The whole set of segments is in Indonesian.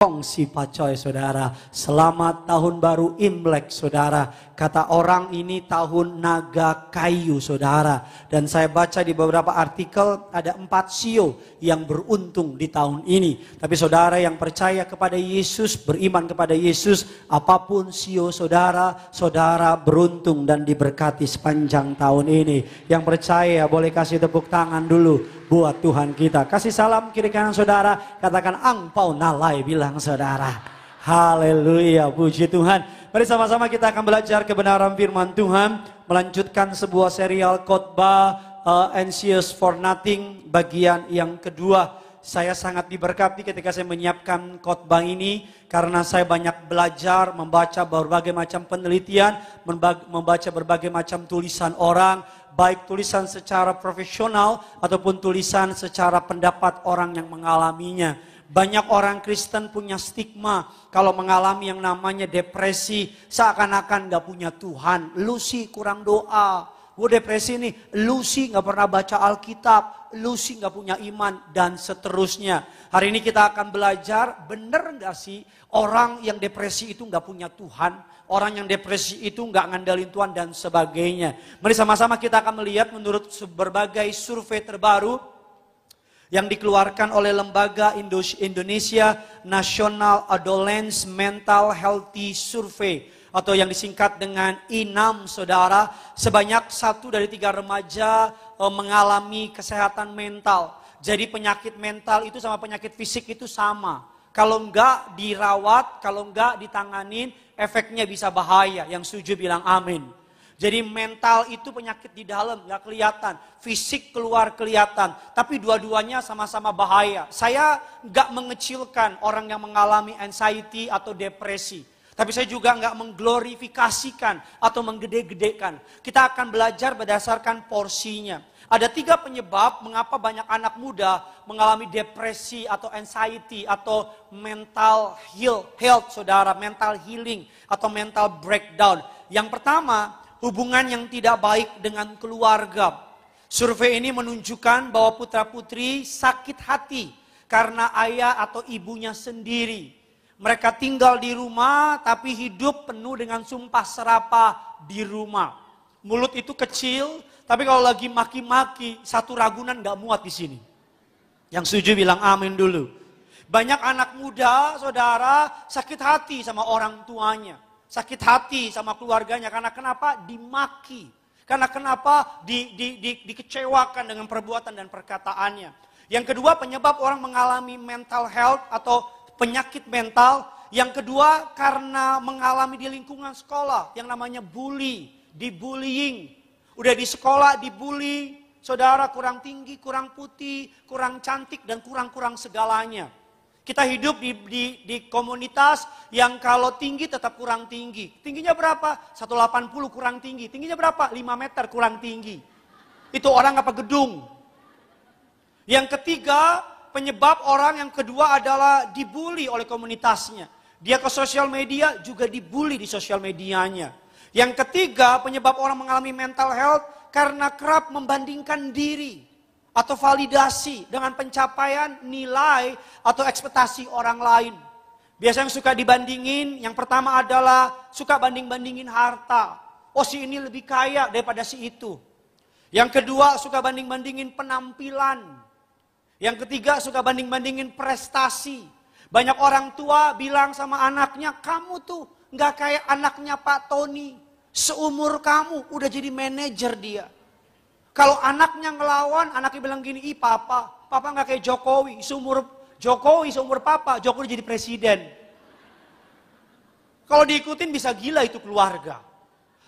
Kongsi pacoy saudara, selamat tahun baru Imlek saudara. Kata orang ini tahun naga kayu saudara. Dan saya baca di beberapa artikel ada 4 sio yang beruntung di tahun ini. Tapi saudara yang percaya kepada Yesus, beriman kepada Yesus, apapun sio saudara, saudara beruntung dan diberkati sepanjang tahun ini. Yang percaya boleh kasih tepuk tangan dulu buat Tuhan kita. Kasih salam kiri kanan saudara, katakan angpau nalai bilang saudara. Haleluya, puji Tuhan. Mari sama-sama kita akan belajar kebenaran firman Tuhan, melanjutkan sebuah serial khotbah Anxious for Nothing bagian yang kedua. Saya sangat diberkati ketika saya menyiapkan khotbah ini karena saya banyak belajar, membaca berbagai macam penelitian, membaca berbagai macam tulisan orang, baik tulisan secara profesional ataupun tulisan secara pendapat orang yang mengalaminya. Banyak orang Kristen punya stigma kalau mengalami yang namanya depresi, seakan-akan gak punya Tuhan. Lu sih kurang doa, gue depresi nih, lu sih gak pernah baca Alkitab, lu sih gak punya iman, dan seterusnya. Hari ini kita akan belajar, bener gak sih orang yang depresi itu gak punya Tuhan? Orang yang depresi itu gak ngandelin Tuhan dan sebagainya. Mari sama-sama kita akan melihat menurut berbagai survei terbaru yang dikeluarkan oleh Lembaga Indonesia National Adolescent Mental Healthy Survey atau yang disingkat dengan I6 saudara. Sebanyak 1 dari 3 remaja mengalami kesehatan mental. Jadi penyakit mental itu sama penyakit fisik itu sama. Kalau enggak dirawat, kalau enggak ditanganin, efeknya bisa bahaya. Yang setuju bilang amin. Jadi mental itu penyakit di dalam, gak kelihatan. Fisik keluar kelihatan. Tapi dua-duanya sama-sama bahaya. Saya gak mengecilkan orang yang mengalami anxiety atau depresi. Tapi saya juga gak mengglorifikasikan atau menggede-gedekan. Kita akan belajar berdasarkan porsinya. Ada 3 penyebab mengapa banyak anak muda mengalami depresi atau anxiety atau mental health saudara. Mental healing atau mental breakdown. Yang pertama, hubungan yang tidak baik dengan keluarga. Survei ini menunjukkan bahwa putra-putri sakit hati karena ayah atau ibunya sendiri. Mereka tinggal di rumah tapi hidup penuh dengan sumpah serapah di rumah. Mulut itu kecil, tapi kalau lagi maki-maki, satu ragunan gak muat di sini. Yang setuju bilang amin dulu. Banyak anak muda, saudara, sakit hati sama orang tuanya. Sakit hati sama keluarganya karena kenapa? Dimaki. Karena kenapa? Dikecewakan dengan perbuatan dan perkataannya. Yang kedua, penyebab orang mengalami mental health atau penyakit mental. Yang kedua, karena mengalami di lingkungan sekolah yang namanya bully, dibullying. Udah di sekolah dibully, saudara kurang tinggi, kurang putih, kurang cantik dan kurang-kurang segalanya. Kita hidup di komunitas yang kalau tinggi tetap kurang tinggi. Tingginya berapa? 180 kurang tinggi. Tingginya berapa? 5 meter kurang tinggi. Itu orang apa gedung. Yang ketiga, penyebab orang yang kedua adalah dibully oleh komunitasnya. Dia ke sosial media juga dibully di sosial medianya. Yang ketiga, penyebab orang mengalami mental health karena kerap membandingkan diri atau validasi dengan pencapaian nilai atau ekspektasi orang lain. Biasanya yang suka dibandingin, yang pertama adalah suka banding-bandingin harta. Oh si ini lebih kaya daripada si itu. Yang kedua suka banding-bandingin penampilan. Yang ketiga suka banding-bandingin prestasi. Banyak orang tua bilang sama anaknya, kamu tuh gak kayak anaknya Pak Tony. Seumur kamu udah jadi manajer dia. Kalau anaknya ngelawan, anaknya bilang gini, ih papa gak kayak Jokowi. Seumur papa, Jokowi jadi presiden. Kalau diikutin bisa gila itu keluarga.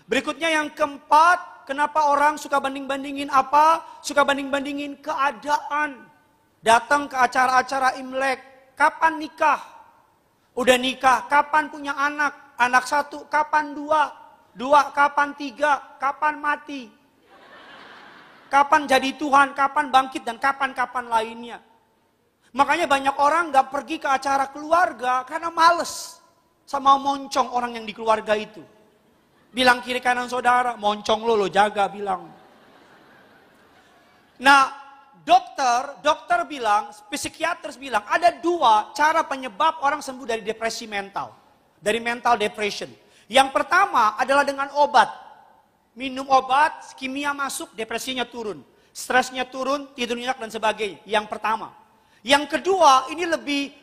Berikutnya yang keempat, kenapa orang suka banding-bandingin apa? Suka banding-bandingin keadaan. Datang ke acara-acara Imlek, kapan nikah? Udah nikah, kapan punya anak? Anak 1, kapan 2? 2, kapan 3? Kapan mati? Kapan jadi Tuhan, kapan bangkit, dan kapan-kapan lainnya. Makanya banyak orang gak pergi ke acara keluarga karena males. Sama moncong orang yang di keluarga itu. Bilang kiri kanan saudara, moncong lo jaga bilang. Nah, dokter bilang, psikiater bilang, ada 2 cara penyebab orang sembuh dari depresi mental. Dari mental depression. Yang pertama adalah dengan obat. Minum obat, kimia masuk, depresinya turun. Stresnya turun, tidur nyenyak dan sebagainya. Yang pertama. Yang kedua, ini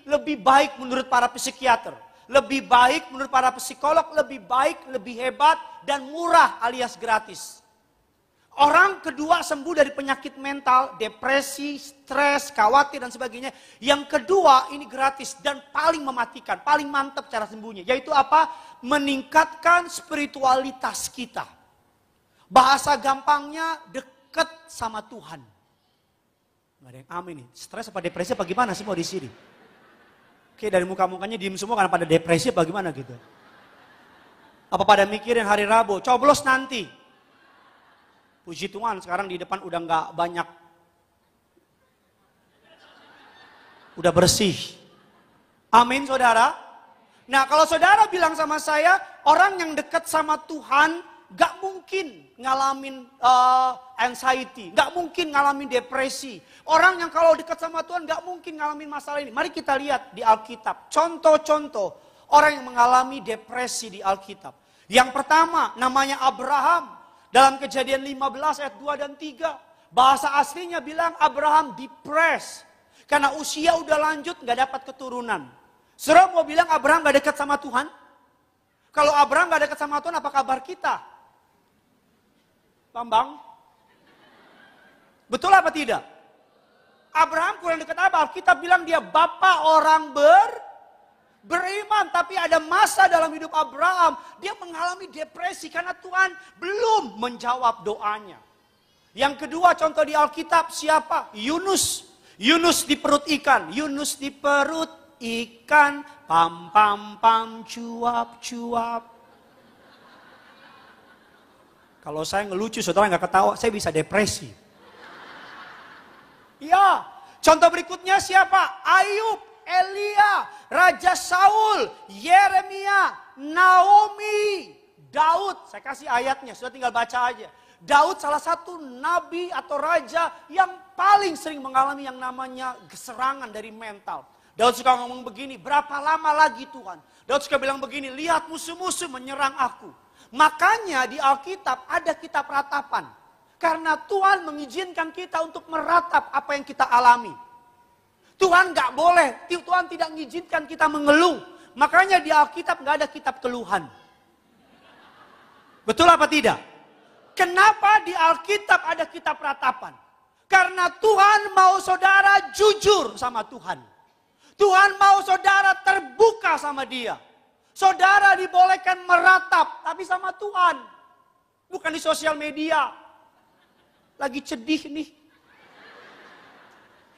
lebih baik menurut para psikiater. Lebih baik menurut para psikolog, lebih baik, lebih hebat, dan murah alias gratis. Orang kedua sembuh dari penyakit mental, depresi, stres, khawatir dan sebagainya. Yang kedua ini gratis dan paling mematikan, paling mantap cara sembuhnya. Yaitu apa? Meningkatkan spiritualitas kita. Bahasa gampangnya dekat sama Tuhan. Gak ada yang amin nih. Stres apa depresi apa gimana semua di sini? Oke, dari muka-mukanya diem semua karena pada depresi apa gimana gitu. Apa pada mikirin hari Rabu, coblos nanti. Puji Tuhan sekarang di depan udah gak banyak. Udah bersih. Amin saudara. Nah kalau saudara bilang sama saya, orang yang dekat sama Tuhan gak mungkin ngalamin anxiety, gak mungkin ngalamin depresi. Orang yang kalau dekat sama Tuhan gak mungkin ngalamin masalah ini. Mari kita lihat di Alkitab, contoh-contoh orang yang mengalami depresi di Alkitab. Yang pertama namanya Abraham. Dalam Kejadian 15 ayat 2 dan 3. Bahasa aslinya bilang Abraham depressed. Karena usia udah lanjut gak dapat keturunan. Saudara mau bilang Abraham gak dekat sama Tuhan? Kalau Abraham gak dekat sama Tuhan apa kabar kita? Bambang? Betul apa tidak? Abraham kurang dekat apa? Kita bilang dia bapak orang beriman. Tapi ada masa dalam hidup Abraham. Dia mengalami depresi karena Tuhan belum menjawab doanya. Yang kedua contoh di Alkitab siapa? Yunus. Yunus di perut ikan. Yunus di perut ikan. Pam pam pam cuap cuap. Kalau saya ngelucu saudara nggak ketawa, saya bisa depresi. Ya, contoh berikutnya siapa? Ayub, Elia, Raja Saul, Yeremia, Naomi, Daud. Saya kasih ayatnya, sudah tinggal baca aja. Daud salah satu nabi atau raja yang paling sering mengalami yang namanya serangan dari mental. Daud suka ngomong begini, berapa lama lagi Tuhan? Daud suka bilang begini, lihat musuh-musuh menyerang aku. Makanya di Alkitab ada kitab ratapan. Karena Tuhan mengizinkan kita untuk meratap apa yang kita alami. Tuhan gak boleh, Tuhan tidak mengizinkan kita mengeluh. Makanya di Alkitab gak ada kitab keluhan. Betul apa tidak? Kenapa di Alkitab ada kitab ratapan? Karena Tuhan mau saudara jujur sama Tuhan. Tuhan mau saudara terbuka sama Dia. Saudara dibolehkan meratap, tapi sama Tuhan. Bukan di sosial media. Lagi sedih nih.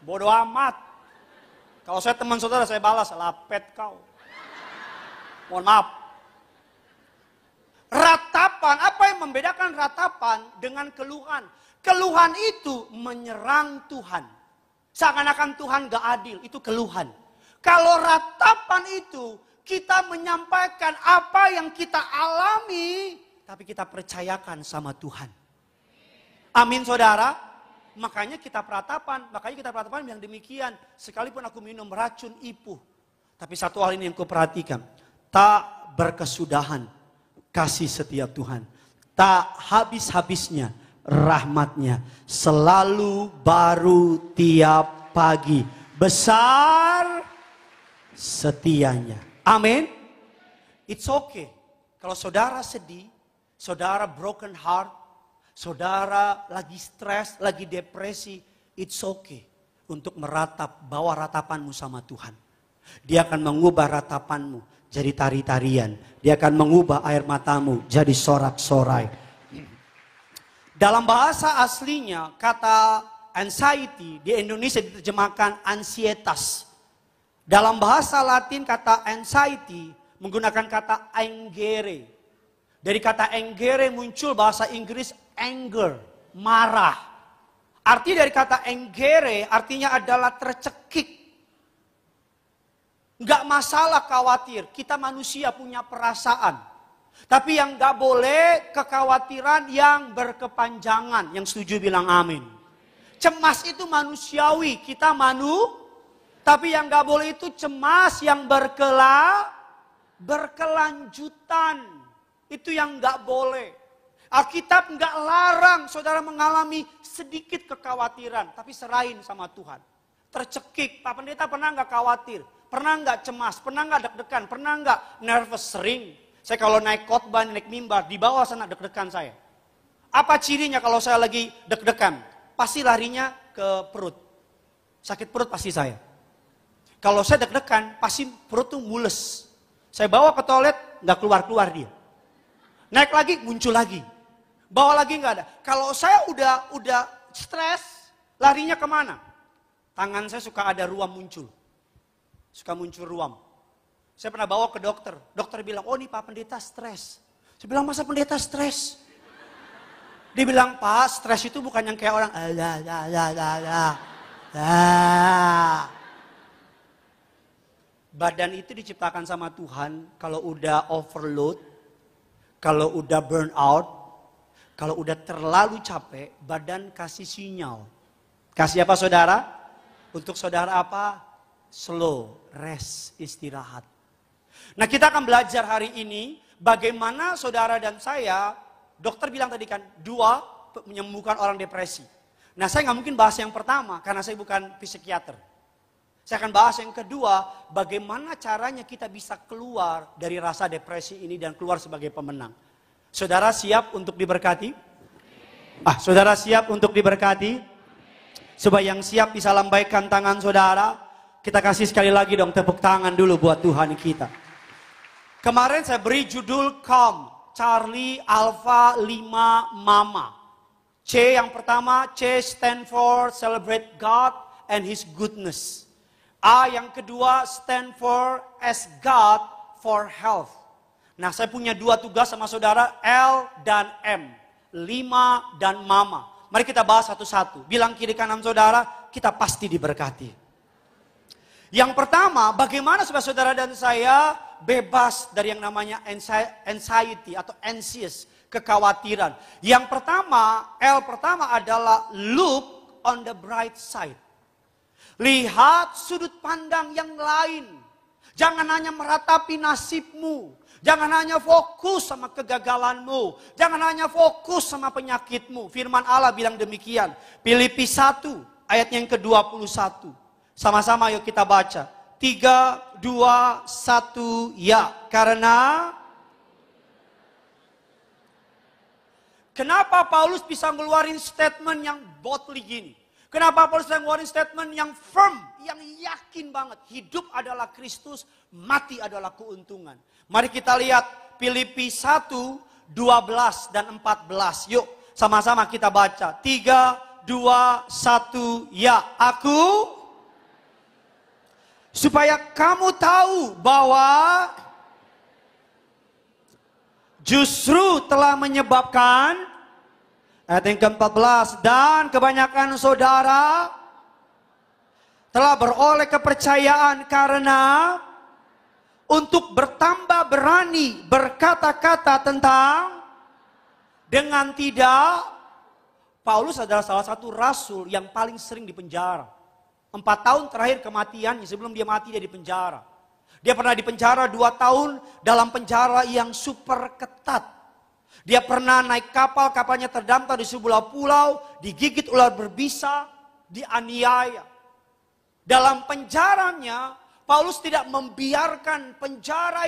Bodoh amat. Kalau saya teman saudara saya balas, lapet kau. Mohon maaf. Ratapan, apa yang membedakan ratapan dengan keluhan? Keluhan itu menyerang Tuhan. Seakan-akan Tuhan gak adil, itu keluhan. Kalau ratapan itu kita menyampaikan apa yang kita alami, tapi kita percayakan sama Tuhan. Amin saudara. Makanya kita peratapan bilang demikian. Sekalipun aku minum racun ipuh. Tapi satu hal ini yang kuperhatikan. Tak berkesudahan kasih setiap Tuhan. Tak habis-habisnya rahmatnya. Selalu baru tiap pagi. Besar setianya. Amin. It's okay. Kalau saudara sedih, saudara broken heart, saudara lagi stres, lagi depresi, it's okay untuk meratap, bawa ratapanmu sama Tuhan. Dia akan mengubah ratapanmu jadi tari-tarian. Dia akan mengubah air matamu jadi sorak-sorai. Dalam bahasa aslinya kata anxiety di Indonesia diterjemahkan ansietas. Dalam bahasa Latin kata anxiety menggunakan kata angere. Dari kata engere muncul bahasa Inggris anger, marah. Arti dari kata engere artinya adalah tercekik. Enggak masalah khawatir, kita manusia punya perasaan. Tapi yang enggak boleh kekhawatiran yang berkepanjangan. Yang setuju bilang amin. Cemas itu manusiawi, kita tapi yang gak boleh itu cemas yang berkelanjutan. Itu yang gak boleh. Alkitab gak larang saudara mengalami sedikit kekhawatiran, tapi serahin sama Tuhan. Tercekik, Pak Pendeta pernah gak khawatir? Pernah gak cemas? Pernah gak deg-degan? Pernah gak nervous? Sering. Saya kalau naik khotbah, naik mimbar, di bawah sana deg-degan saya. Apa cirinya kalau saya lagi deg-degan? Pasti larinya ke perut. Sakit perut pasti saya. Kalau saya deg-degan, pasti perut tuh mules. Saya bawa ke toilet, nggak keluar-keluar dia. Naik lagi, muncul lagi. Bawa lagi nggak ada. Kalau saya udah stres, larinya kemana? Tangan saya suka ada ruam muncul. Suka muncul ruam. Saya pernah bawa ke dokter. Dokter bilang, oh ini Pak Pendeta stres. Saya bilang, masa pendeta stres? Dia bilang, Pak, stres itu bukan yang kayak orang badan itu diciptakan sama Tuhan, kalau udah overload, kalau udah burn out, kalau udah terlalu capek, badan kasih sinyal. Kasih apa saudara? Untuk saudara apa? Slow, rest, istirahat. Nah kita akan belajar hari ini, bagaimana saudara dan saya, dokter bilang tadi kan, 2 menyembuhkan orang depresi. Nah saya nggak mungkin bahas yang pertama, karena saya bukan psikiater. Saya akan bahas yang kedua, bagaimana caranya kita bisa keluar dari rasa depresi ini dan keluar sebagai pemenang. Saudara siap untuk diberkati? Saudara siap untuk diberkati? Supaya yang siap bisa lambaikan tangan saudara. Kita kasih sekali lagi dong tepuk tangan dulu buat Tuhan kita. Kemarin saya beri judul Calm, Charlie Alpha 5 Mama. C yang pertama, C stand for celebrate God and His goodness. A yang kedua stand for as God for health. Nah saya punya 2 tugas sama saudara, L dan M. 5 dan Mama. Mari kita bahas satu-satu. Bilang kiri kanan saudara, kita pasti diberkati. Yang pertama, bagaimana supaya saudara dan saya bebas dari yang namanya anxiety atau anxious, kekhawatiran. Yang pertama, L pertama adalah look on the bright side. Lihat sudut pandang yang lain. Jangan hanya meratapi nasibmu. Jangan hanya fokus sama kegagalanmu. Jangan hanya fokus sama penyakitmu. Firman Allah bilang demikian. Filipi 1 ayat yang ke-21. Sama-sama yuk kita baca. 3, 2, 1, ya. Karena kenapa Paulus bisa ngeluarin statement yang boldly gini? Kenapa Paulus bisa ngeluarin statement yang firm, yang yakin banget. Hidup adalah Kristus, mati adalah keuntungan. Mari kita lihat Filipi 1, 12 dan 14. Yuk sama-sama kita baca. 3, 2, 1, ya. Aku supaya kamu tahu bahwa justru telah menyebabkan ayat yang ke-14, dan kebanyakan saudara telah beroleh kepercayaan karena untuk bertambah berani berkata-kata tentang dengan tidak. Paulus adalah salah satu rasul yang paling sering dipenjara. 4 tahun terakhir kematiannya, sebelum dia mati dia dipenjara. Dia pernah dipenjara 2 tahun dalam penjara yang super ketat. Dia pernah naik kapal, kapalnya terdampar di sebuah pulau, digigit ular berbisa, dianiaya. Dalam penjaranya, Paulus tidak membiarkan penjara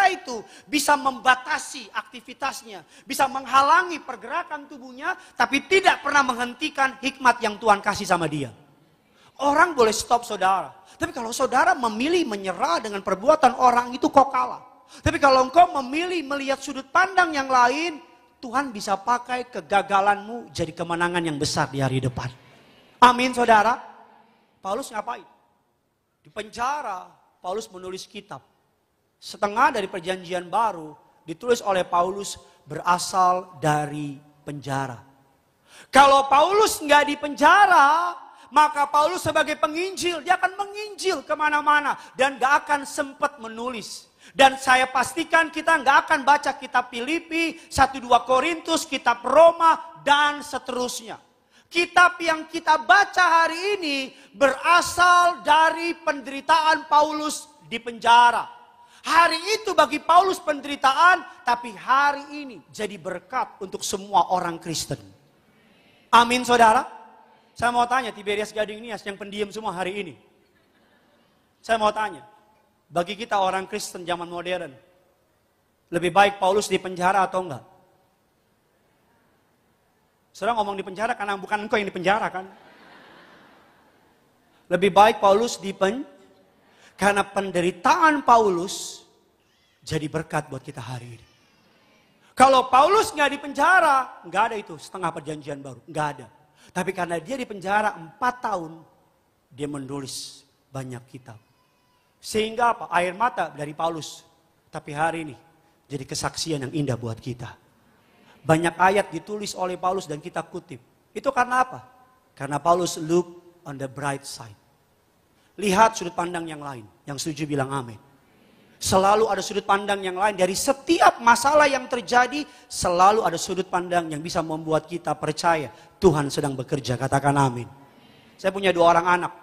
itu bisa membatasi aktivitasnya, bisa menghalangi pergerakan tubuhnya, tapi tidak pernah menghentikan hikmat yang Tuhan kasih sama dia. Orang boleh stop saudara, tapi kalau saudara memilih menyerah dengan perbuatan orang itu kok kalah. Tapi kalau engkau memilih melihat sudut pandang yang lain, Tuhan bisa pakai kegagalanmu jadi kemenangan yang besar di hari depan. Amin saudara. Paulus ngapain? Di penjara, Paulus menulis kitab. Setengah dari perjanjian baru ditulis oleh Paulus berasal dari penjara. Kalau Paulus nggak di penjara, maka Paulus sebagai penginjil, dia akan menginjil kemana-mana. Dan gak akan sempat menulis. Dan saya pastikan kita nggak akan baca kitab Filipi, 1-2 Korintus, kitab Roma, dan seterusnya. Kitab yang kita baca hari ini berasal dari penderitaan Paulus di penjara. Hari itu bagi Paulus penderitaan, tapi hari ini jadi berkat untuk semua orang Kristen. Amin saudara. Saya mau tanya Tiberias Gading Nias yang pendiam semua hari ini. Saya mau tanya, bagi kita orang Kristen zaman modern, lebih baik Paulus di penjara atau enggak? Saudara ngomong di penjara karena bukan engkau yang di penjara kan? Lebih baik Paulus karena penderitaan Paulus jadi berkat buat kita hari ini. Kalau Paulus nggak di penjara, nggak ada itu setengah perjanjian baru, nggak ada. Tapi karena dia di penjara 4 tahun, dia menulis banyak kitab. Sehingga apa? Air mata dari Paulus. Tapi hari ini jadi kesaksian yang indah buat kita. Banyak ayat ditulis oleh Paulus dan kita kutip. Itu karena apa? Karena Paulus look on the bright side. Lihat sudut pandang yang lain. Yang setuju bilang amin. Selalu ada sudut pandang yang lain. Dari setiap masalah yang terjadi, selalu ada sudut pandang yang bisa membuat kita percaya Tuhan sedang bekerja. Katakan amin. Saya punya 2 orang anak.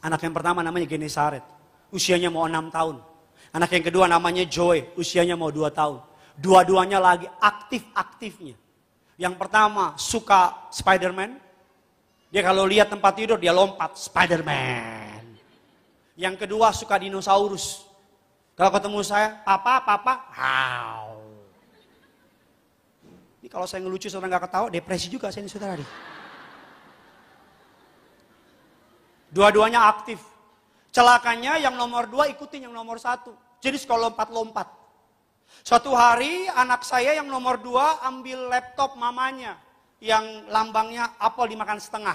Anak yang pertama namanya Genesaret. Usianya mau 6 tahun. Anak yang kedua namanya Joy. Usianya mau 2 tahun. Dua-duanya lagi aktif-aktifnya. Yang pertama suka Spider-Man. Dia kalau lihat tempat tidur dia lompat Spider-Man. Yang kedua suka dinosaurus. Kalau ketemu saya, papa, how. Ini kalau saya ngelucu saudara nggak ketawa, depresi juga saya ini saudara. Dua-duanya aktif. Celakanya yang nomor 2 ikutin yang nomor 1. Jadi suka lompat-lompat. Suatu hari anak saya yang nomor 2 ambil laptop mamanya yang lambangnya apel dimakan setengah.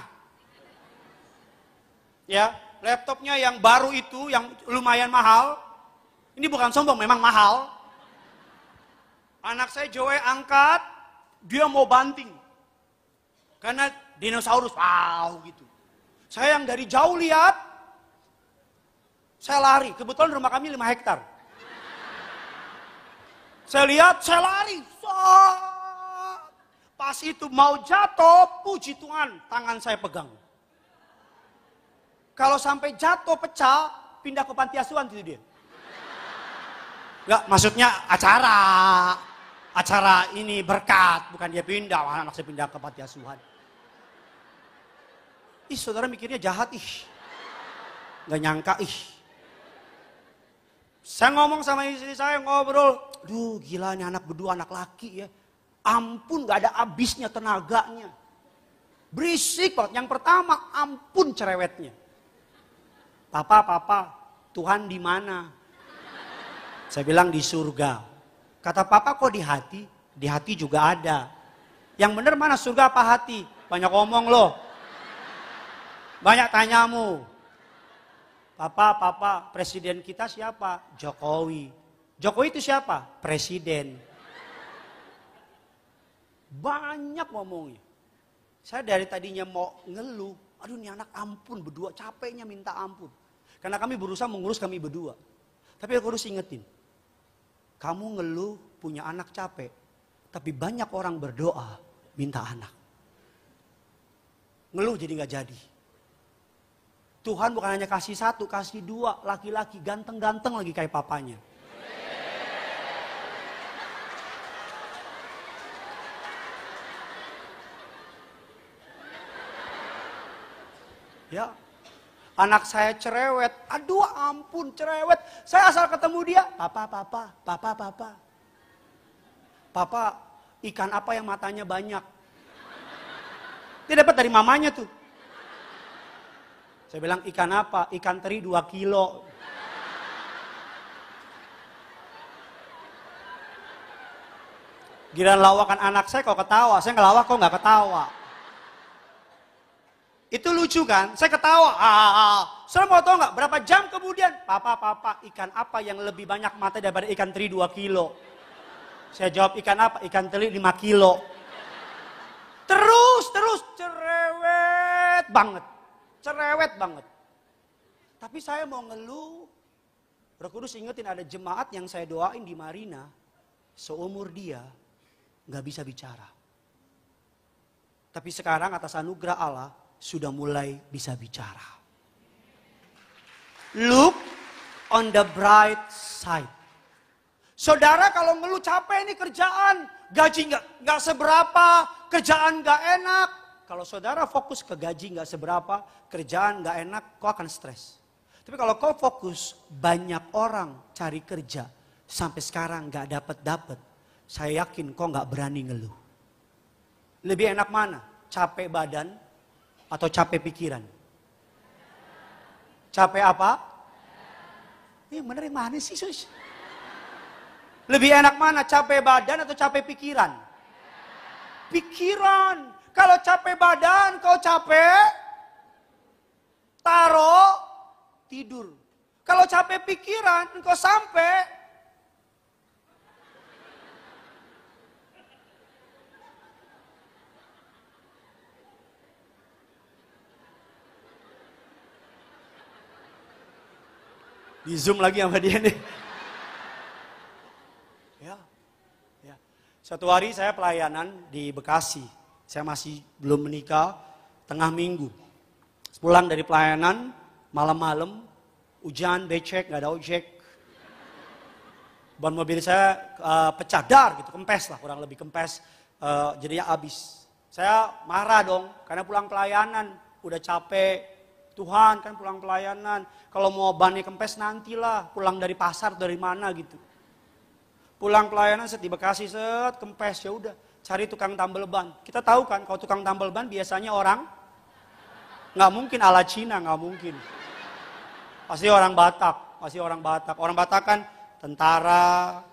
Ya, laptopnya yang baru itu yang lumayan mahal. Ini bukan sombong, memang mahal. Anak saya Joey angkat, dia mau banting. Karena dinosaurus, wow gitu. Saya yang dari jauh lihat, saya lari. Kebetulan rumah kami 5 hektar. Saya lihat, saya lari. Pas itu mau jatuh, puji Tuhan, tangan saya pegang. Kalau sampai jatuh pecah, pindah ke panti asuhan itu dia. Enggak, maksudnya acara ini berkat, bukan dia pindah, wah, anak saya pindah ke panti asuhan. Ih, saudara mikirnya jahat, nggak nyangka, Saya ngomong sama istri saya, ngobrol. Duh gila nih anak berdua, anak laki ya. Ampun gak ada habisnya tenaganya. Berisik banget. Yang pertama, ampun cerewetnya. Papa, Tuhan di mana? Saya bilang di surga. Kata papa kok di hati? Di hati juga ada. Yang benar mana surga apa hati? Banyak ngomong loh. Banyak tanyamu. Papa, presiden kita siapa? Jokowi. Jokowi itu siapa? Presiden. Banyak ngomongnya. Saya dari tadinya mau ngeluh. Aduh ini anak ampun berdua, capeknya minta ampun. Karena kami berusaha mengurus kami berdua. Tapi aku harus ingetin. Kamu ngeluh punya anak capek. Tapi banyak orang berdoa minta anak. Ngeluh jadi gak jadi. Tuhan bukan hanya kasih 1, kasih 2, laki-laki ganteng-ganteng lagi kayak papanya. Ya, anak saya cerewet, aduh ampun cerewet. Saya asal ketemu dia, papa, ikan apa yang matanya banyak? Dia dapat dari mamanya tuh. Saya bilang ikan apa? Ikan teri 2 kilo. Giliran lawakan anak saya kok ketawa. Saya ngelawak kok nggak ketawa. Itu lucu kan? Saya ketawa. Saudara mau tahu nggak berapa jam kemudian? Papa, ikan apa yang lebih banyak mata daripada ikan teri 2 kilo? Saya jawab ikan apa? Ikan teri 5 kilo. Terus cerewet banget. Cerewet banget. Tapi saya mau ngeluh. Roh Kudus ingetin ada jemaat yang saya doain di Marina. Seumur dia gak bisa bicara. Tapi sekarang atas anugerah Allah sudah mulai bisa bicara. Look on the bright side. Saudara kalau ngeluh capek ini kerjaan, gaji nggak seberapa, kerjaan nggak enak. Kalau saudara fokus ke gaji nggak seberapa, kerjaan nggak enak, kau akan stres. Tapi kalau kau fokus, banyak orang cari kerja sampai sekarang nggak dapat. Saya yakin kau nggak berani ngeluh. Lebih enak mana? Capek badan atau capek pikiran? Capek apa? Bener yang mana sih sus? Lebih enak mana? Capek badan atau capek pikiran? Pikiran. Kalau capek badan, kau capek, taruh, tidur. Kalau capek pikiran, kau sampai, di zoom lagi sama dia nih. Ya. Suatu hari saya pelayanan di Bekasi. Saya masih belum menikah, tengah minggu. Pulang dari pelayanan, malam-malam, hujan, becek, gak ada ojek. Ban mobil saya pecah dar gitu, kempes lah, kurang lebih kempes. Jadinya habis. Saya marah dong, karena pulang pelayanan, udah capek. Tuhan kan pulang pelayanan, kalau mau bannya kempes nantilah, pulang dari pasar dari mana gitu. Pulang pelayanan di Bekasi kempes, ya udah cari tukang tambal ban. Kita tahu kan kalau tukang tambal ban biasanya orang nggak mungkin ala Cina, nggak mungkin. Pasti orang Batak, Orang Batak kan tentara,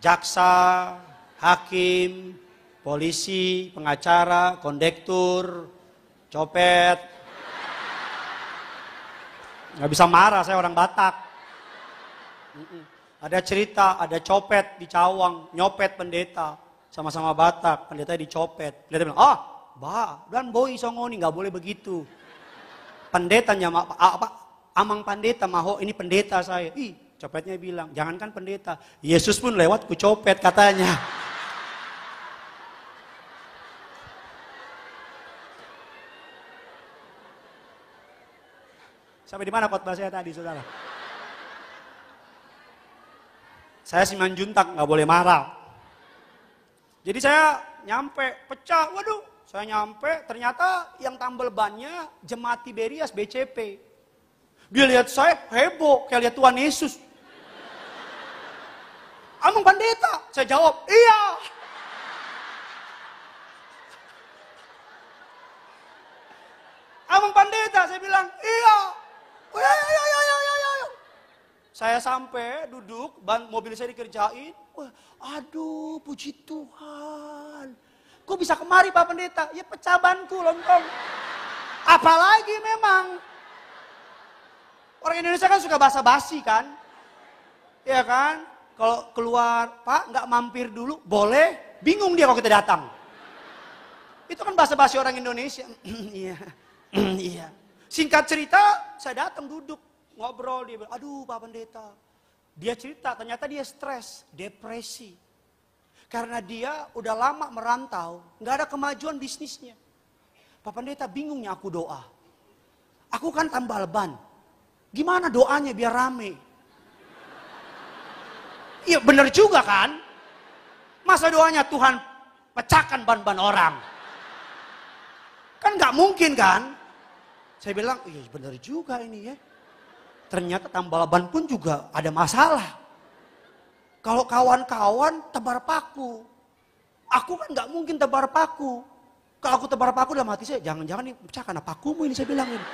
jaksa, hakim, polisi, pengacara, kondektur, copet. Nggak bisa marah, saya orang Batak. Ada cerita, ada copet di Cawang, nyopet pendeta. Sama-sama Batak, pendeta dicopet. Pendeta bilang, dan boy songoni, nggak boleh begitu. Pendetanya, amang pendeta, maho ini pendeta saya. Copetnya bilang, jangankan pendeta, Yesus pun lewat ku copet katanya. Sampai di mana khotbah saya tadi, saudara? Saya Simanjuntak, nggak boleh marah. Jadi saya nyampe, pecah, waduh, saya nyampe, ternyata yang tambal bannya jemaat Tiberias BCP. Dia lihat saya heboh, kayak lihat Tuhan Yesus. Amang pendeta, saya jawab, iya. Amang pendeta, saya bilang, iya. Saya sampai duduk, ban mobil saya dikerjain. Aduh, puji Tuhan. Kok bisa kemari Pak Pendeta? Ya pecah banku lontong. Apalagi memang. Orang Indonesia kan suka basa-basi kan. Ya kan? Kalau keluar, Pak nggak mampir dulu, boleh. Bingung dia kalau kita datang. Itu kan basa-basi orang Indonesia. Iya. Singkat cerita, saya datang duduk. Ngobrol, dia bilang, aduh Pak Pendeta. Dia cerita, ternyata dia stres, depresi. Karena dia udah lama merantau, gak ada kemajuan bisnisnya. Pak Pendeta bingungnya aku doa. Aku kan tambal ban. Gimana doanya biar rame? Iya bener juga kan? Masa doanya Tuhan pecahkan ban-ban orang? Kan gak mungkin kan? Saya bilang, iya bener juga ini ya. Ternyata tambal ban pun juga ada masalah. Kalau kawan-kawan tebar paku. Aku kan gak mungkin tebar paku. Kalau aku tebar paku dalam hati saya, jangan-jangan ini pecah karena pakumu ini saya bilang ini.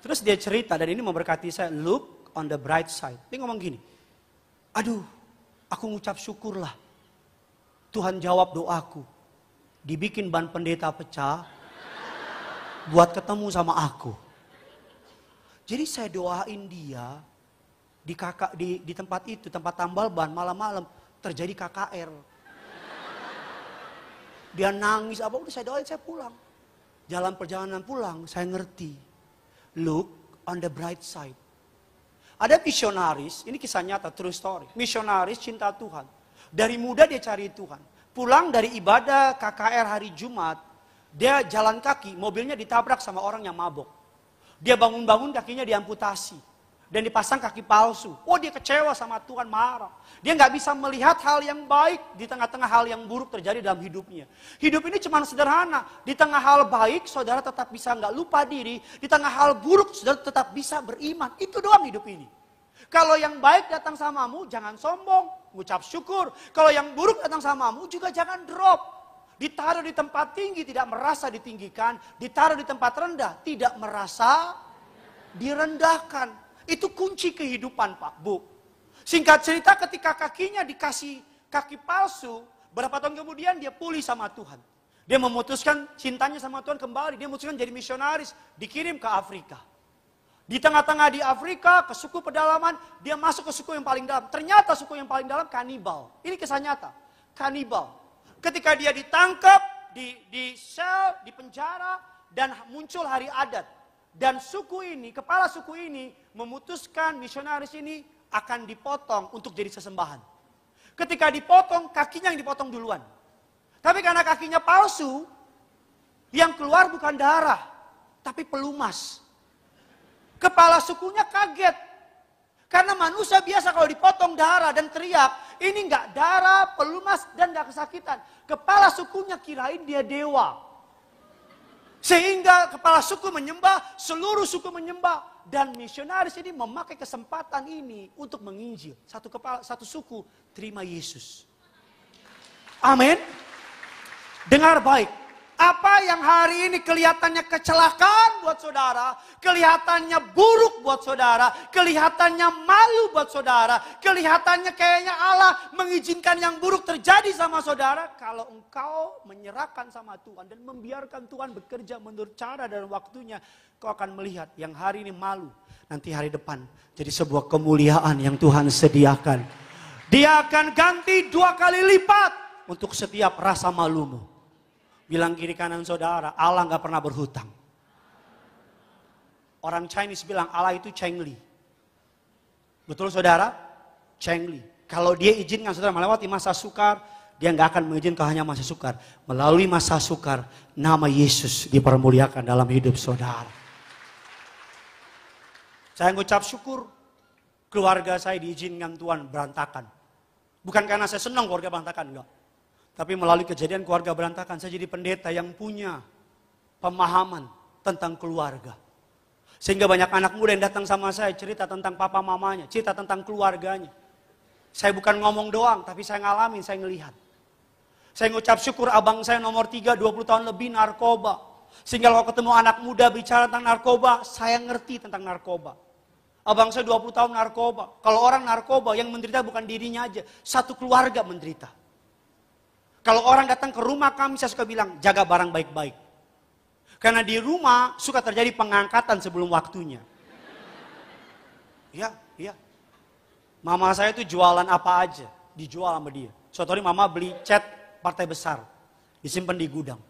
Terus dia cerita dan ini memberkati saya, look on the bright side. Dia ngomong gini, aduh aku ngucap syukurlah. Tuhan jawab doaku. Dibikin ban pendeta pecah, buat ketemu sama aku. Jadi saya doain dia di tempat itu, tempat tambal ban malam-malam terjadi KKR. Dia nangis udah saya doain saya pulang. Jalan perjalanan pulang saya ngerti. Look on the bright side. Ada misionaris, ini kisah nyata true story. Misionaris cinta Tuhan. Dari muda dia cari Tuhan. Pulang dari ibadah KKR hari Jumat, dia jalan kaki, mobilnya ditabrak sama orang yang mabok. Dia bangun-bangun kakinya diamputasi. Dan dipasang kaki palsu. Oh, dia kecewa sama Tuhan, marah. Dia nggak bisa melihat hal yang baik di tengah-tengah hal yang buruk terjadi dalam hidupnya. Hidup ini cuma sederhana. Di tengah hal baik, saudara tetap bisa nggak lupa diri. Di tengah hal buruk, saudara tetap bisa beriman. Itu doang hidup ini. Kalau yang baik datang samamu, jangan sombong, ngucap syukur. Kalau yang buruk datang samamu, juga jangan drop. Ditaruh di tempat tinggi, tidak merasa ditinggikan. Ditaruh di tempat rendah, tidak merasa direndahkan. Itu kunci kehidupan, Pak, Bu. Singkat cerita, ketika kakinya dikasih kaki palsu, berapa tahun kemudian dia pulih sama Tuhan. Dia memutuskan cintanya sama Tuhan kembali. Dia memutuskan jadi misionaris, dikirim ke Afrika. Di tengah-tengah di Afrika, ke suku pedalaman, dia masuk ke suku yang paling dalam. Ternyata suku yang paling dalam kanibal. Ini kisah nyata. Kanibal. Ketika dia ditangkap, di sel, di penjara, dan muncul hari adat. Dan suku ini, kepala suku ini, memutuskan misionaris ini akan dipotong untuk jadi sesembahan. Ketika dipotong, kakinya yang dipotong duluan. Tapi karena kakinya palsu, yang keluar bukan darah, tapi pelumas. Kepala sukunya kaget. Karena manusia biasa kalau dipotong darah dan teriak, ini enggak darah, pelumas, dan enggak kesakitan. Kepala sukunya kirain dia dewa. Sehingga kepala suku menyembah, seluruh suku menyembah. Dan misionaris ini memakai kesempatan ini untuk menginjil. Satu suku terima Yesus. Amin. Dengar baik. Apa yang hari ini kelihatannya kecelakaan buat saudara, kelihatannya buruk buat saudara, kelihatannya malu buat saudara, kelihatannya kayaknya Allah mengizinkan yang buruk terjadi sama saudara. Kalau engkau menyerahkan sama Tuhan dan membiarkan Tuhan bekerja menurut cara dan waktunya, kau akan melihat yang hari ini malu, nanti hari depan jadi sebuah kemuliaan yang Tuhan sediakan. Dia akan ganti 2 kali lipat untuk setiap rasa malumu. Bilang kiri kanan saudara, Allah gak pernah berhutang. Orang Chinese bilang Allah itu Chengli. Betul saudara? Chengli. Kalau dia izinkan saudara melewati masa sukar, dia gak akan mengizinkan hanya masa sukar. Melalui masa sukar, nama Yesus dipermuliakan dalam hidup saudara. Saya ngucap syukur, keluarga saya diizinkan Tuhan berantakan. Bukan karena saya senang keluarga berantakan, enggak. Tapi melalui kejadian keluarga berantakan, saya jadi pendeta yang punya pemahaman tentang keluarga. Sehingga banyak anak muda yang datang sama saya cerita tentang papa mamanya, cerita tentang keluarganya. Saya bukan ngomong doang, tapi saya ngalamin, saya ngelihat. Saya ngucap syukur abang saya nomor 3, 20 tahun lebih narkoba. Sehingga kalau ketemu anak muda bicara tentang narkoba, saya ngerti tentang narkoba. Abang saya 20 tahun narkoba. Kalau orang narkoba yang menderita bukan dirinya aja, satu keluarga menderita. Kalau orang datang ke rumah kami, saya suka bilang, jaga barang baik-baik. Karena di rumah suka terjadi pengangkatan sebelum waktunya. Iya. Mama saya itu jualan apa aja, dijual sama dia. Suatu hari mama beli cat partai besar, disimpan di gudang.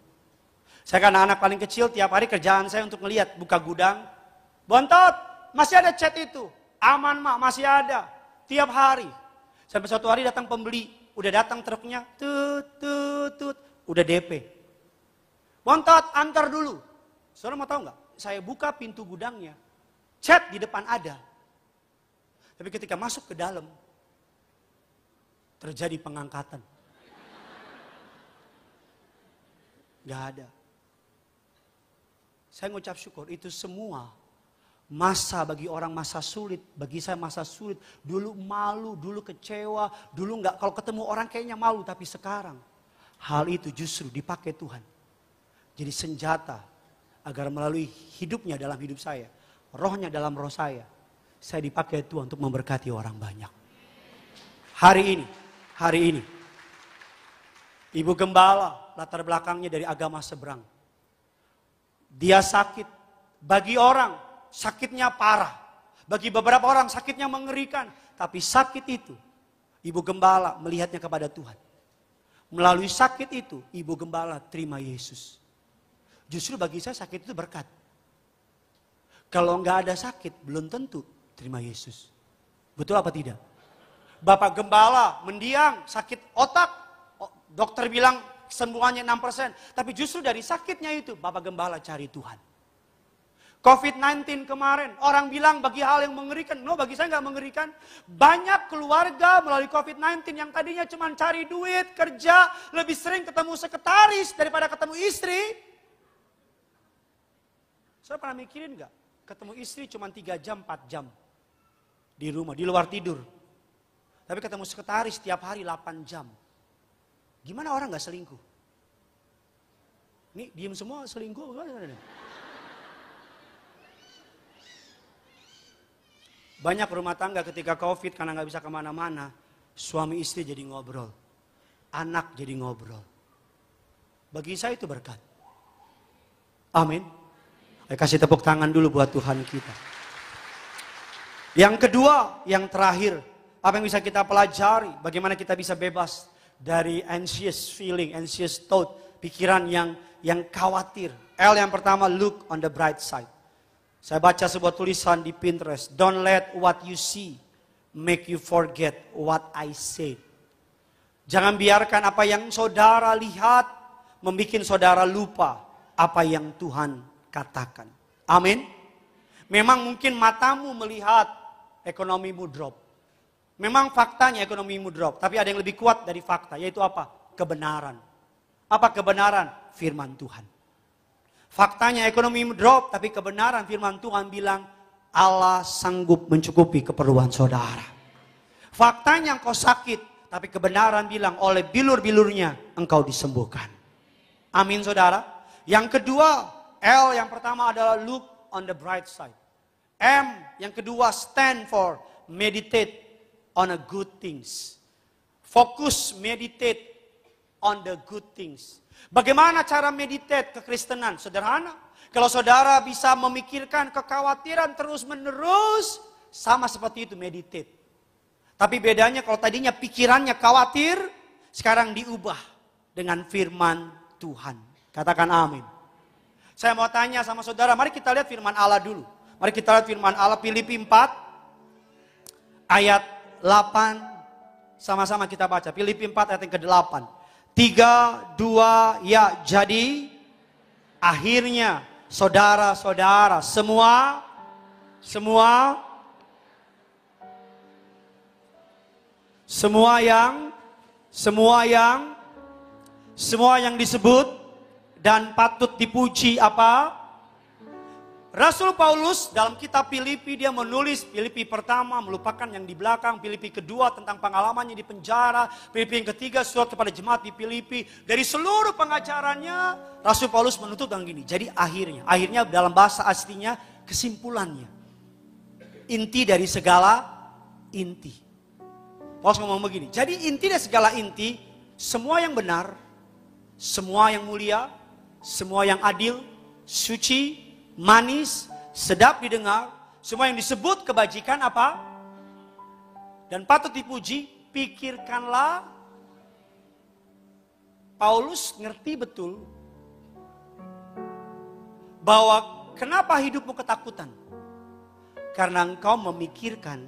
Saya karena anak paling kecil, tiap hari kerjaan saya untuk ngelihat, buka gudang. Bontot, masih ada cat itu. Aman mak, masih ada. Tiap hari. Sampai suatu hari datang pembeli. Udah datang truknya, tut, udah DP. Bontot, antar dulu. Saudara mau tahu nggak? Saya buka pintu gudangnya, cat di depan ada. Tapi ketika masuk ke dalam, terjadi pengangkatan. Gak ada. Saya ngucap syukur, itu semua masa bagi orang masa sulit, bagi saya masa sulit. Dulu malu, dulu kecewa, dulu nggak, kalau ketemu orang kayaknya malu, tapi sekarang hal itu justru dipakai Tuhan. Jadi senjata agar melalui hidupnya dalam hidup saya, rohnya dalam roh saya dipakai Tuhan untuk memberkati orang banyak. Hari ini, ibu gembala latar belakangnya dari agama seberang. Dia sakit, bagi orang sakitnya parah. Bagi beberapa orang sakitnya mengerikan. Tapi sakit itu, ibu gembala melihatnya kepada Tuhan. Melalui sakit itu, ibu gembala terima Yesus. Justru bagi saya sakit itu berkat. Kalau nggak ada sakit, belum tentu terima Yesus. Betul apa tidak? Bapak gembala mendiang, sakit otak. Dokter bilang kesembuhannya 6%. Tapi justru dari sakitnya itu, Bapak Gembala cari Tuhan. COVID-19 kemarin, orang bilang bagi hal yang mengerikan. No, bagi saya nggak mengerikan. Banyak keluarga melalui COVID-19 yang tadinya cuma cari duit, kerja, lebih sering ketemu sekretaris daripada ketemu istri. Saya pernah mikirin nggak? Ketemu istri cuma 3 jam, 4 jam. Di rumah, di luar tidur. Tapi ketemu sekretaris tiap hari 8 jam. Gimana orang nggak selingkuh? Nih, diem semua selingkuh. Banyak rumah tangga ketika COVID karena nggak bisa kemana-mana, suami istri jadi ngobrol, anak jadi ngobrol. Bagi saya itu berkat. Amin. Ayo kasih tepuk tangan dulu buat Tuhan kita. Yang kedua, yang terakhir, apa yang bisa kita pelajari? Bagaimana kita bisa bebas dari anxious feeling, anxious thought, pikiran yang khawatir. L yang pertama, look on the bright side. Saya baca sebuah tulisan di Pinterest. Don't let what you see make you forget what I said. Jangan biarkan apa yang saudara lihat membuat saudara lupa apa yang Tuhan katakan. Amin. Memang mungkin matamu melihat ekonomimu drop. Memang faktanya ekonomimu drop. Tapi ada yang lebih kuat dari fakta. Yaitu apa? Kebenaran. Apa kebenaran? Firman Tuhan. Faktanya ekonomi drop, tapi kebenaran firman Tuhan bilang Allah sanggup mencukupi keperluan saudara. Faktanya engkau sakit, tapi kebenaran bilang oleh bilur-bilurnya engkau disembuhkan. Amin saudara. Yang kedua, L yang pertama adalah look on the bright side. M yang kedua stand for meditate on the good things. Fokus meditate on the good things. Bagaimana cara meditate kekristenan? Sederhana. Kalau saudara bisa memikirkan kekhawatiran terus-menerus, sama seperti itu meditate. Tapi bedanya kalau tadinya pikirannya khawatir, sekarang diubah dengan firman Tuhan. Katakan amin. Saya mau tanya sama saudara, mari kita lihat firman Allah dulu. Mari kita lihat firman Allah Filipi 4 ayat 8. Sama-sama kita baca. Filipi 4 ayat yang ke-8. 3, 2, ya jadi akhirnya saudara-saudara semua yang disebut dan patut dipuji apa? Rasul Paulus dalam kitab Filipi dia menulis Filipi pertama melupakan yang di belakang, Filipi kedua tentang pengalamannya di penjara, Filipi yang ketiga surat kepada jemaat di Filipi. Dari seluruh pengajarannya Rasul Paulus menutup dengan gini. Jadi akhirnya dalam bahasa aslinya kesimpulannya. Inti dari segala inti. Paulus ngomong begini. Jadi inti dari segala inti, semua yang benar, semua yang mulia, semua yang adil, suci, manis, sedap didengar, semua yang disebut kebajikan apa? Dan patut dipuji, pikirkanlah. Paulus ngerti betul bahwa kenapa hidupmu ketakutan? Karena engkau memikirkan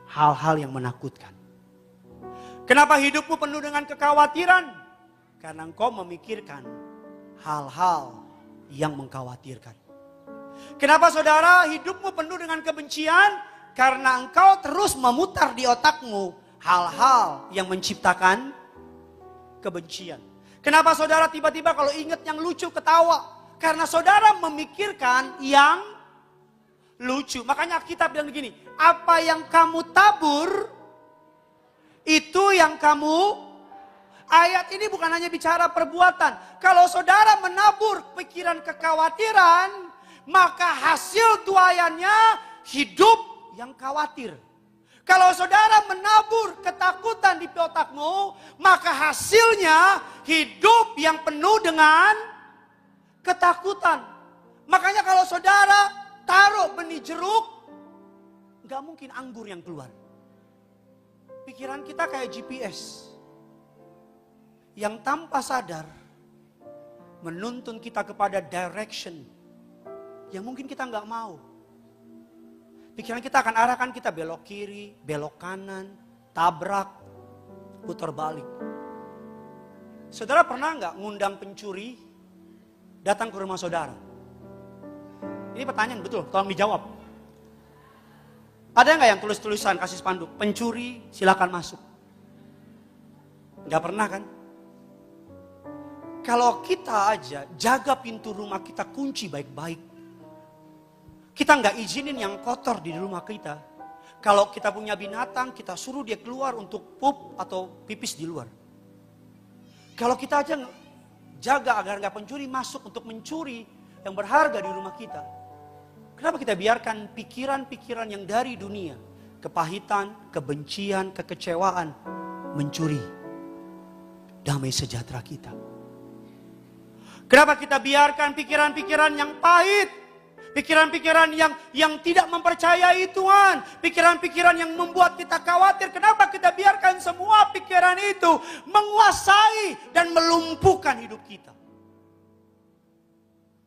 hal-hal yang menakutkan. Kenapa hidupmu penuh dengan kekhawatiran? Karena engkau memikirkan hal-hal yang mengkhawatirkan. Kenapa saudara hidupmu penuh dengan kebencian? Karena engkau terus memutar di otakmu hal-hal yang menciptakan kebencian. Kenapa saudara tiba-tiba kalau ingat yang lucu ketawa? Karena saudara memikirkan yang lucu. Makanya kita bilang begini, apa yang kamu tabur, itu yang kamu. Ayat ini bukan hanya bicara perbuatan. Kalau saudara menabur pikiran kekhawatiran, maka hasil tuaiannya hidup yang khawatir. Kalau saudara menabur ketakutan di otakmu, maka hasilnya hidup yang penuh dengan ketakutan. Makanya kalau saudara taruh benih jeruk, gak mungkin anggur yang keluar. Pikiran kita kayak GPS yang tanpa sadar menuntun kita kepada direction yang mungkin kita nggak mau. Pikiran kita akan arahkan kita belok kiri, belok kanan, tabrak, putar balik. Saudara pernah nggak ngundang pencuri datang ke rumah saudara? Ini pertanyaan betul, tolong dijawab. Ada nggak yang tulis-tulisan kasih spanduk, pencuri silakan masuk? Nggak pernah kan? Kalau kita aja jaga pintu rumah kita, kunci baik-baik. Kita nggak izinin yang kotor di rumah kita. Kalau kita punya binatang, kita suruh dia keluar untuk pup atau pipis di luar. Kalau kita aja jaga agar nggak pencuri masuk untuk mencuri yang berharga di rumah kita. Kenapa kita biarkan pikiran-pikiran yang dari dunia, kepahitan, kebencian, kekecewaan, mencuri damai sejahtera kita? Kenapa kita biarkan pikiran-pikiran yang pahit, pikiran-pikiran yang tidak mempercayai Tuhan, pikiran-pikiran yang membuat kita khawatir? Kenapa kita biarkan semua pikiran itu menguasai dan melumpuhkan hidup kita?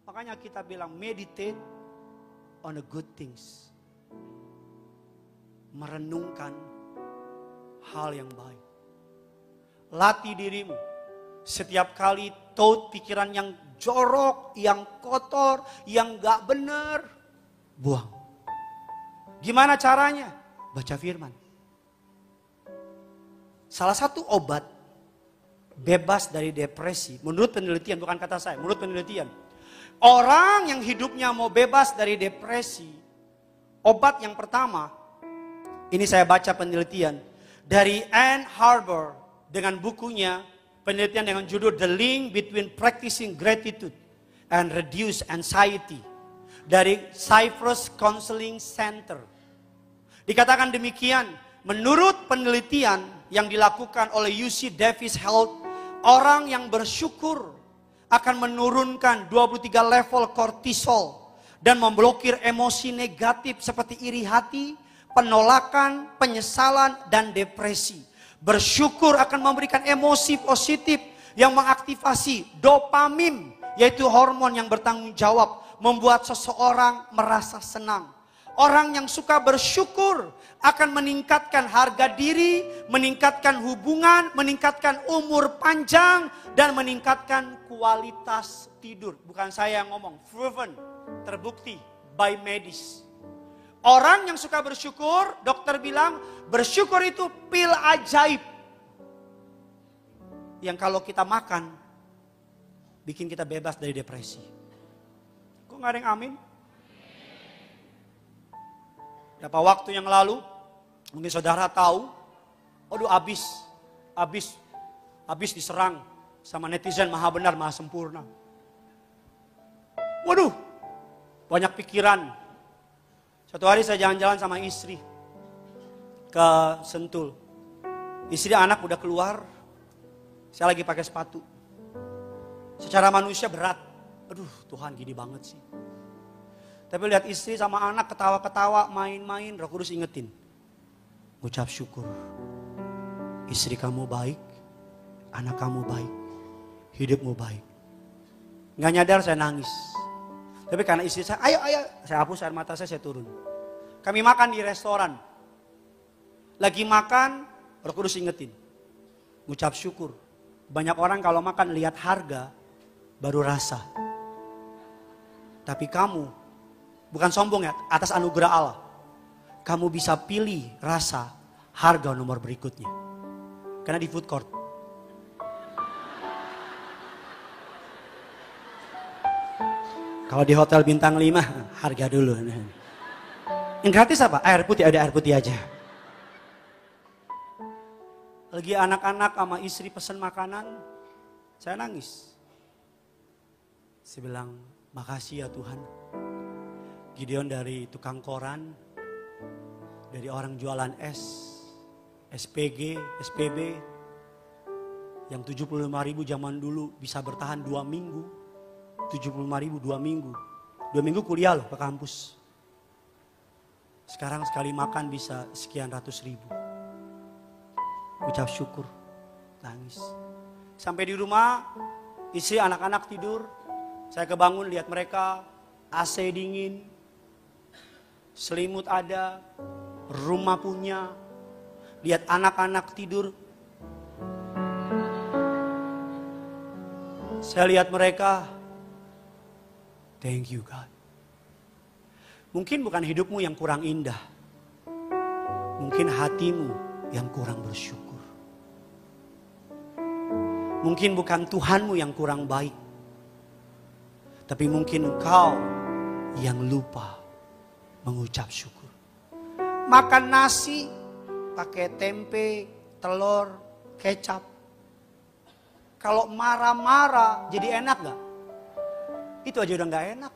Makanya kita bilang meditate on the good things. Merenungkan hal yang baik. Latih dirimu. Setiap kali thought, pikiran yang jorok, yang kotor, yang gak benar, buang. Gimana caranya? Baca firman. Salah satu obat bebas dari depresi, menurut penelitian, bukan kata saya, menurut penelitian. Orang yang hidupnya mau bebas dari depresi, obat yang pertama, ini saya baca penelitian dari Ann Arbor dengan bukunya, penelitian dengan judul The Link Between Practicing Gratitude and Reduce Anxiety dari Cyprus Counseling Center. Dikatakan demikian, menurut penelitian yang dilakukan oleh UC Davis Health, orang yang bersyukur akan menurunkan 23 level kortisol dan memblokir emosi negatif seperti iri hati, penolakan, penyesalan, dan depresi. Bersyukur akan memberikan emosi positif yang mengaktifasi dopamin, yaitu hormon yang bertanggung jawab membuat seseorang merasa senang. Orang yang suka bersyukur akan meningkatkan harga diri, meningkatkan hubungan, meningkatkan umur panjang, dan meningkatkan kualitas tidur. Bukan saya yang ngomong, proven, terbukti by medis. Orang yang suka bersyukur, dokter bilang, bersyukur itu pil ajaib. Yang kalau kita makan, bikin kita bebas dari depresi. Kok gak ada yang amin? Berapa waktu yang lalu, mungkin saudara tahu, aduh habis diserang sama netizen maha benar, maha sempurna. Waduh, banyak pikiran. Satu hari saya jalan-jalan sama istri ke Sentul. Istri anak udah keluar, saya lagi pakai sepatu. Secara manusia berat. Aduh Tuhan gini banget sih. Tapi lihat istri sama anak ketawa-ketawa, main-main, Roh Kudus ingetin. Ucap syukur. Istri kamu baik, anak kamu baik, hidupmu baik. Gak nyadar saya nangis. Tapi karena istri saya, ayo, saya hapus air mata saya turun. Kami makan di restoran. Lagi makan, Roh Kudus ingetin. Ucap syukur. Banyak orang kalau makan lihat harga, baru rasa. Tapi kamu, bukan sombong ya, atas anugerah Allah. Kamu bisa pilih rasa, harga nomor berikutnya. Karena di food court. Kalau di hotel bintang 5, harga dulu. Yang gratis apa? Air putih, ada air putih aja. Lagi anak-anak sama istri pesan makanan, saya nangis. Saya bilang, makasih ya Tuhan. Gideon dari tukang koran, dari orang jualan es, SPG, SPB, yang 75.000 zaman dulu bisa bertahan 2 minggu. 75.000 2 minggu. 2 minggu kuliah loh ke kampus. Sekarang sekali makan bisa sekian ratus ribu. Ucap syukur, nangis. Sampai di rumah, istri anak-anak tidur. Saya kebangun lihat mereka, AC dingin, selimut ada, rumah punya. Lihat anak-anak tidur. Saya lihat mereka, thank you God. Mungkin bukan hidupmu yang kurang indah. Mungkin hatimu yang kurang bersyukur. Mungkin bukan Tuhanmu yang kurang baik. Tapi mungkin engkau yang lupa mengucap syukur. Makan nasi pakai tempe, telur, kecap. Kalau marah-marah jadi enak gak? Itu aja udah gak enak.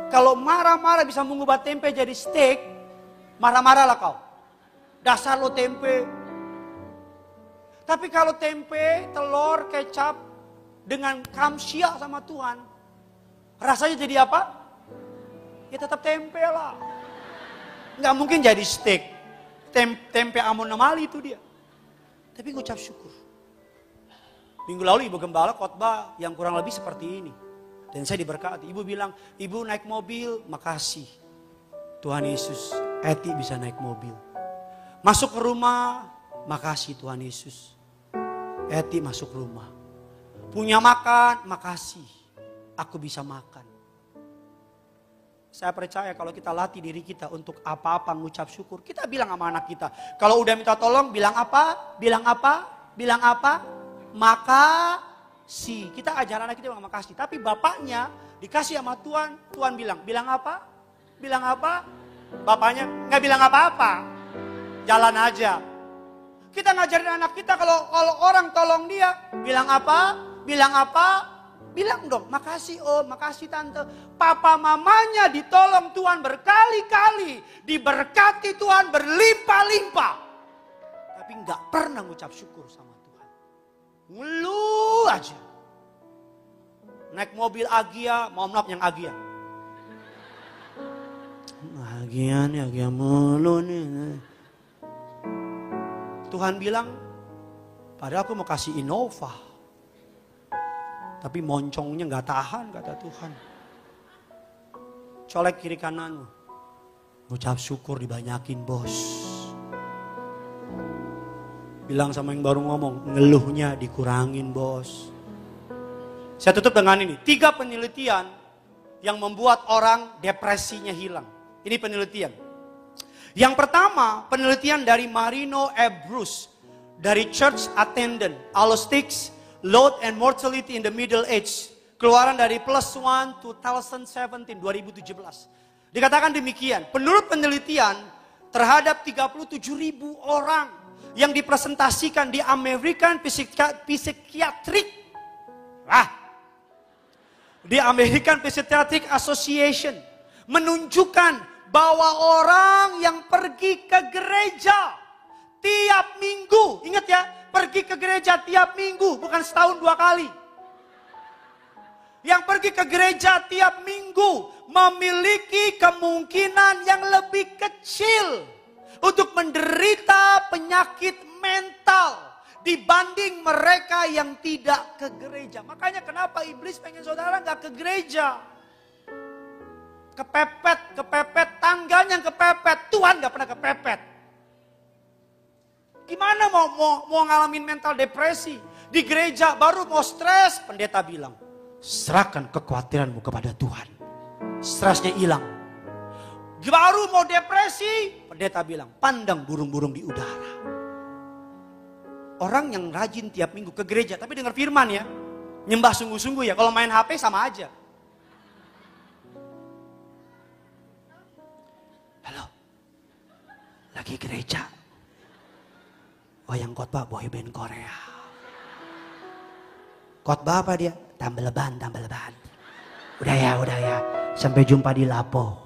Kalau marah-marah bisa mengubah tempe jadi steak, marah-marahlah kau. Dasar lo tempe. Tapi kalau tempe, telur, kecap dengan kamsia sama Tuhan, rasanya jadi apa? Ya tetap tempe lah. Nggak mungkin jadi steak. Tempe amonomali itu dia. Tapi ngucap syukur. Minggu lalu Ibu Gembala khotbah yang kurang lebih seperti ini. Dan saya diberkati. Ibu bilang, ibu naik mobil, makasih. Tuhan Yesus, Eti bisa naik mobil. Masuk ke rumah, makasih Tuhan Yesus. Eti masuk rumah. Punya makan, makasih. Aku bisa makan. Saya percaya kalau kita latih diri kita untuk apa-apa mengucap syukur. Kita bilang sama anak kita. Kalau udah minta tolong, bilang apa? Bilang apa? Bilang apa? Makasih. Kita ajar anak kita bilang makasih. Tapi bapaknya dikasih sama Tuhan. Tuhan bilang apa? Bilang apa? Bapaknya nggak bilang apa-apa. Jalan aja. Kita ngajarin anak kita kalau orang tolong dia. Bilang apa? Bilang apa? Bilang dong, makasih om, makasih tante. Papa mamanya ditolong Tuhan berkali-kali. Diberkati Tuhan berlimpah-limpah. Tapi nggak pernah ngucap syukur sama Tuhan. Ngeluh aja. Naik mobil Agia, mohon maaf yang Agia. Agia nih, Agia mulu nih. Tuhan bilang, padahal aku mau kasih Innova. Tapi moncongnya gak tahan kata Tuhan. Colek kiri kananmu. Ngucap syukur dibanyakin bos. Bilang sama yang baru ngomong, ngeluhnya dikurangin bos. Saya tutup dengan ini. 3 penelitian yang membuat orang depresinya hilang. Ini penelitian. Yang pertama, penelitian dari Marino E. Bruce. Dari Church Attendant, Allostics, Load and Mortality in the Middle Age. Keluaran dari +1 2017. Dikatakan demikian. Menurut penelitian terhadap 37.000 orang yang dipresentasikan di American Psychiatric. Di American Psychiatric Association. Menunjukkan bahwa orang yang pergi ke gereja tiap minggu. Ingat ya. Pergi ke gereja tiap minggu, bukan setahun 2 kali. Yang pergi ke gereja tiap minggu memiliki kemungkinan yang lebih kecil untuk menderita penyakit mental dibanding mereka yang tidak ke gereja. Makanya kenapa iblis pengen saudara gak ke gereja. Kepepet, tangganya yang kepepet, Tuhan gak pernah kepepet. Gimana mau ngalamin mental depresi? Di gereja baru mau stres, pendeta bilang, serahkan kekhawatiranmu kepada Tuhan. Stresnya hilang. Baru mau depresi, pendeta bilang, pandang burung-burung di udara. Orang yang rajin tiap minggu ke gereja, tapi dengar firman ya, nyembah sungguh-sungguh ya, kalau main HP sama aja. Halo, lagi gereja. Oh yang khotbah boyband Korea. Khotbah apa dia? Tambah leban. Udah ya. Sampai jumpa di Lapo.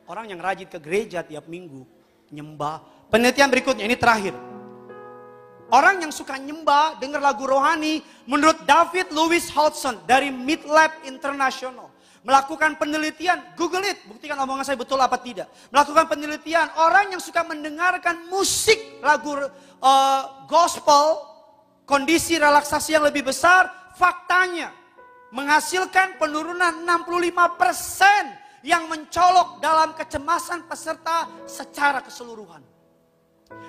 Orang yang rajin ke gereja tiap minggu, nyembah. Penelitian berikutnya, ini terakhir. Orang yang suka nyembah, dengar lagu rohani, menurut David Lewis Hodgson dari Midlab International. Melakukan penelitian, Google it, buktikan omongan saya betul apa tidak. Melakukan penelitian, orang yang suka mendengarkan musik lagu gospel, kondisi relaksasi yang lebih besar, faktanya menghasilkan penurunan 65% yang mencolok dalam kecemasan peserta secara keseluruhan.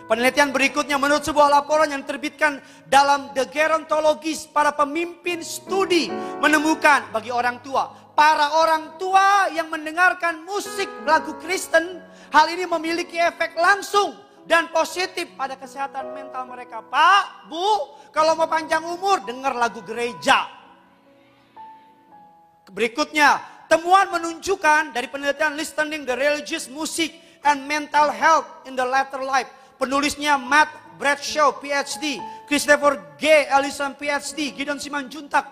Penelitian berikutnya menurut sebuah laporan yang diterbitkan dalam The Gerontologist, para pemimpin studi menemukan bagi orang tua, para orang tua yang mendengarkan musik lagu Kristen, hal ini memiliki efek langsung dan positif pada kesehatan mental mereka. Pak, Bu, kalau mau panjang umur dengar lagu gereja. Berikutnya, temuan menunjukkan dari penelitian Listening the Religious Music and Mental Health in the Latter Life. Penulisnya Matt Bradshaw, PhD, Christopher G. Ellison, PhD, Gideon Simanjuntak.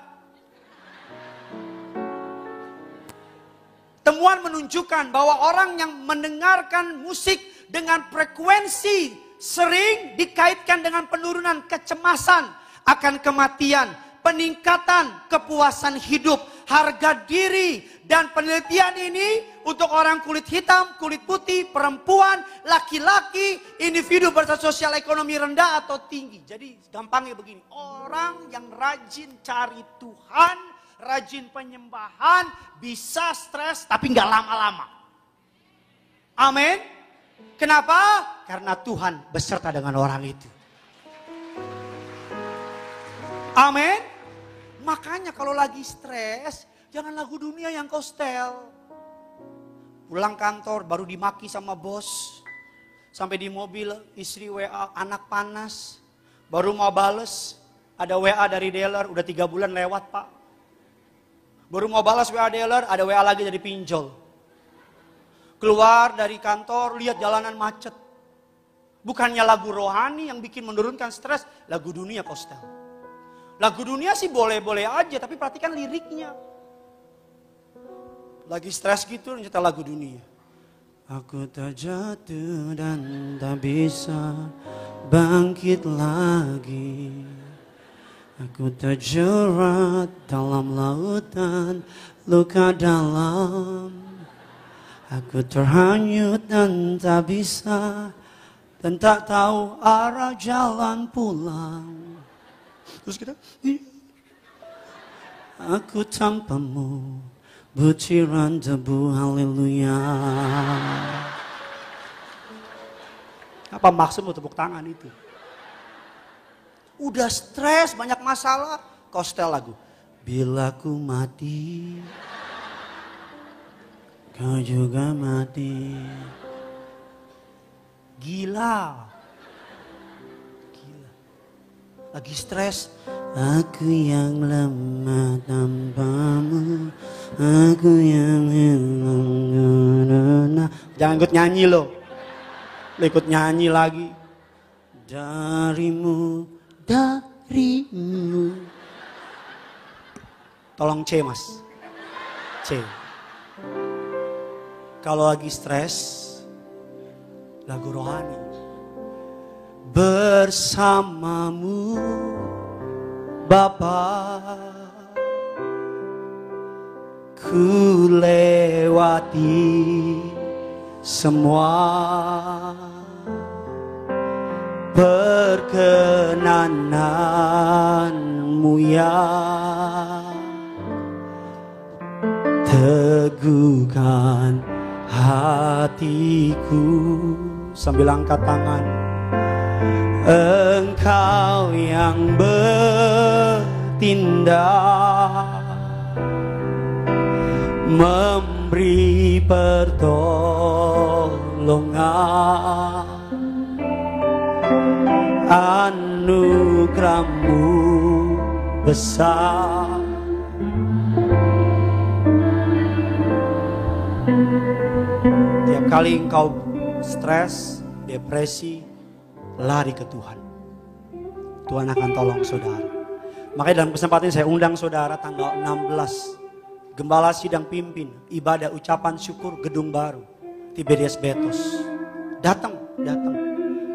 Temuan menunjukkan bahwa orang yang mendengarkan musik dengan frekuensi sering dikaitkan dengan penurunan kecemasan akan kematian, peningkatan kepuasan hidup, harga diri. Dan penelitian ini untuk orang kulit hitam, kulit putih, perempuan, laki-laki, individu berstatus sosial ekonomi rendah atau tinggi. Jadi gampangnya begini, orang yang rajin cari Tuhan, rajin penyembahan, bisa stres tapi nggak lama-lama. Amin. Kenapa? Karena Tuhan beserta dengan orang itu. Amin. Makanya kalau lagi stres, jangan lagu dunia yang kau setel. Pulang kantor baru dimaki sama bos. Sampai di mobil istri WA, anak panas. Baru mau bales, ada WA dari dealer, udah 3 bulan lewat pak. Baru mau balas WA dealer, ada WA lagi dari pinjol. Keluar dari kantor, lihat jalanan macet. Bukannya lagu rohani yang bikin menurunkan stres, lagu dunia kau setel. Lagu dunia sih boleh-boleh aja, tapi perhatikan liriknya. Lagi stres gitu, nyetel lagu dunia. Aku terjatuh dan tak bisa bangkit lagi. Aku terjerat dalam lautan luka dalam. Aku terhanyut dan tak bisa dan tak tahu arah jalan pulang. Terus kita, aku tanpamu, butiran debu, haleluya. Apa maksudmu tepuk tangan itu? Udah stres, banyak masalah, kau setel lagu. Bila ku mati, kau juga mati. Gila. Lagi stres. Aku yang lemah tanpamu, aku yang hilang. Jangan ikut nyanyi lo. Lo ikut nyanyi lagi. Darimu. Tolong C mas. C. Kalau lagi stres, lagu rohani. Bersamamu Bapa, ku lewati semua perkenananmu ya, teguhkan hatiku. Sambil angkat tangan. Engkau yang bertindak, memberi pertolongan, anugerahmu besar. Tiap kali engkau stres, depresi, lari ke Tuhan. Tuhan akan tolong saudara. Makanya dalam kesempatan ini saya undang saudara tanggal 16. Gembala sidang pimpin, ibadah ucapan syukur gedung baru. Tiberias Betos. Datang.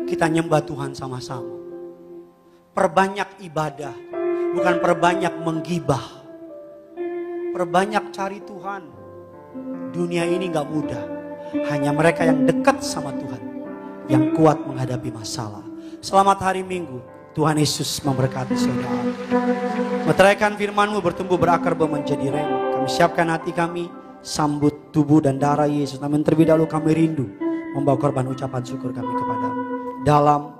Kita nyembah Tuhan sama-sama. Perbanyak ibadah. Bukan perbanyak menggibah. Perbanyak cari Tuhan. Dunia ini gak mudah. Hanya mereka yang dekat sama Tuhan yang kuat menghadapi masalah. Selamat hari Minggu. Tuhan Yesus memberkati saudara. Meteraikan firman-Mu bertumbuh berakar menjadi rema. Kami siapkan hati kami, sambut tubuh dan darah Yesus. Namun terlebih dahulu kami rindu membawa korban ucapan syukur kami kepadamu. dalam